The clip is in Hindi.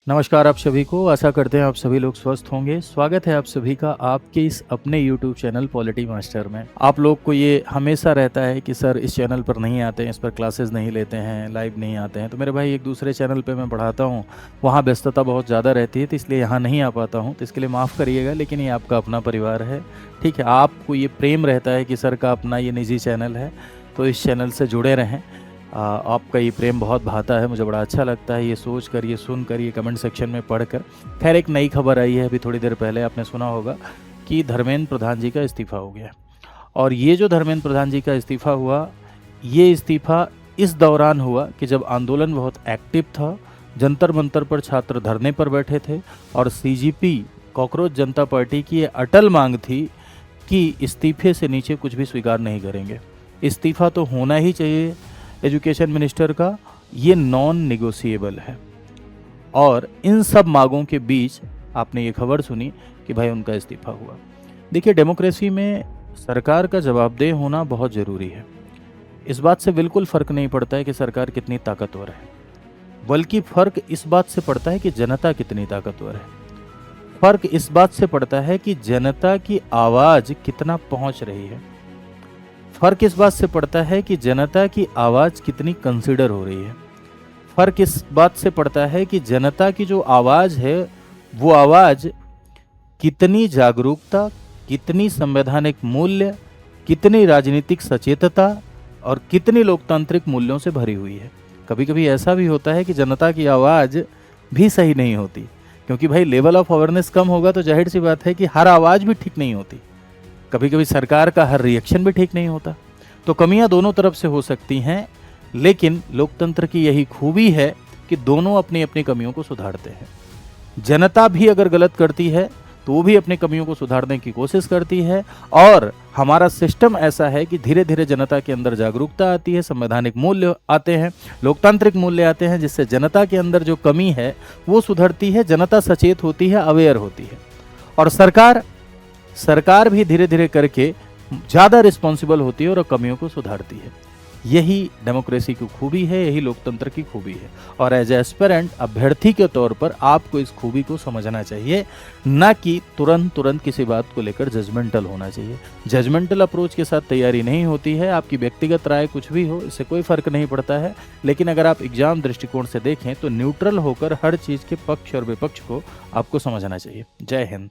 नमस्कार आप सभी को। आशा करते हैं आप सभी लोग स्वस्थ होंगे। स्वागत है आप सभी का आपके इस अपने YouTube चैनल पॉलिटी मास्टर में। आप लोग को ये हमेशा रहता है कि सर इस चैनल पर नहीं आते हैं, इस पर क्लासेस नहीं लेते हैं, लाइव नहीं आते हैं। तो मेरे भाई एक दूसरे चैनल पे मैं पढ़ाता हूँ, वहाँ व्यस्तता बहुत ज़्यादा रहती है, तो इसलिए यहाँ नहीं आ पाता हूँ। तो इसके लिए माफ़ करिएगा, लेकिन ये आपका अपना परिवार है, ठीक है। आपको ये प्रेम रहता है कि सर का अपना ये निजी चैनल है, तो इस चैनल से जुड़े रहें। आपका ये प्रेम बहुत भाता है, मुझे बड़ा अच्छा लगता है ये सोच कर, ये सुन कर, ये कमेंट सेक्शन में पढ़ कर। खैर एक नई खबर आई है अभी थोड़ी देर पहले, आपने सुना होगा कि धर्मेंद्र प्रधान जी का इस्तीफ़ा हो गया। और ये जो धर्मेंद्र प्रधान जी का इस्तीफ़ा हुआ, ये इस्तीफ़ा इस दौरान हुआ कि जब आंदोलन बहुत एक्टिव था, जंतर मंतर पर छात्र धरने पर बैठे थे और सीजीपी कॉकरोच जनता पार्टी की ये अटल मांग थी कि इस्तीफे से नीचे कुछ भी स्वीकार नहीं करेंगे, इस्तीफ़ा तो होना ही चाहिए एजुकेशन मिनिस्टर का, ये नॉन निगोशिएबल है। और इन सब मांगों के बीच आपने ये खबर सुनी कि भाई उनका इस्तीफा हुआ। देखिए, डेमोक्रेसी में सरकार का जवाबदेह होना बहुत ज़रूरी है। इस बात से बिल्कुल फ़र्क नहीं पड़ता है कि सरकार कितनी ताकतवर है, बल्कि फ़र्क इस बात से पड़ता है कि जनता कितनी ताकतवर है। फ़र्क इस बात से पड़ता है कि जनता की आवाज़ कितना पहुंच रही है। फ़र्क इस बात से पड़ता है कि जनता की आवाज़ कितनी कंसिडर हो रही है। फ़र्क इस बात से पड़ता है कि जनता की जो आवाज़ है, वो आवाज़ कितनी जागरूकता, कितनी संवैधानिक मूल्य, कितनी राजनीतिक सचेतता और कितनी लोकतांत्रिक मूल्यों से भरी हुई है। कभी कभी ऐसा भी होता है कि जनता की आवाज़ भी सही नहीं होती, क्योंकि भाई लेवल ऑफ अवेयरनेस कम होगा तो जाहिर सी बात है कि हर आवाज़ भी ठीक नहीं होती। कभी कभी सरकार का हर रिएक्शन भी ठीक नहीं होता। तो कमियां दोनों तरफ से हो सकती हैं, लेकिन लोकतंत्र की यही खूबी है कि दोनों अपनी अपनी कमियों को सुधारते हैं। जनता भी अगर गलत करती है तो वो भी अपनी कमियों को सुधारने की कोशिश करती है, और हमारा सिस्टम ऐसा है कि धीरे धीरे जनता के अंदर जागरूकता आती है, संवैधानिक मूल्य आते हैं, लोकतांत्रिक मूल्य आते हैं, जिससे जनता के अंदर जो कमी है वो सुधरती है, जनता सचेत होती है, अवेयर होती है। और सरकार भी धीरे धीरे करके ज़्यादा रिस्पॉन्सिबल होती है और कमियों को सुधारती है। यही डेमोक्रेसी की खूबी है, यही लोकतंत्र की खूबी है। और एज एस्पिरेंट अभ्यर्थी के तौर पर आपको इस खूबी को समझना चाहिए, ना कि तुरंत किसी बात को लेकर जजमेंटल होना चाहिए। जजमेंटल अप्रोच के साथ तैयारी नहीं होती है। आपकी व्यक्तिगत राय कुछ भी हो, इससे कोई फ़र्क नहीं पड़ता है, लेकिन अगर आप एग्जाम दृष्टिकोण से देखें तो न्यूट्रल होकर हर चीज़ के पक्ष और विपक्ष को आपको समझना चाहिए। जय हिंद।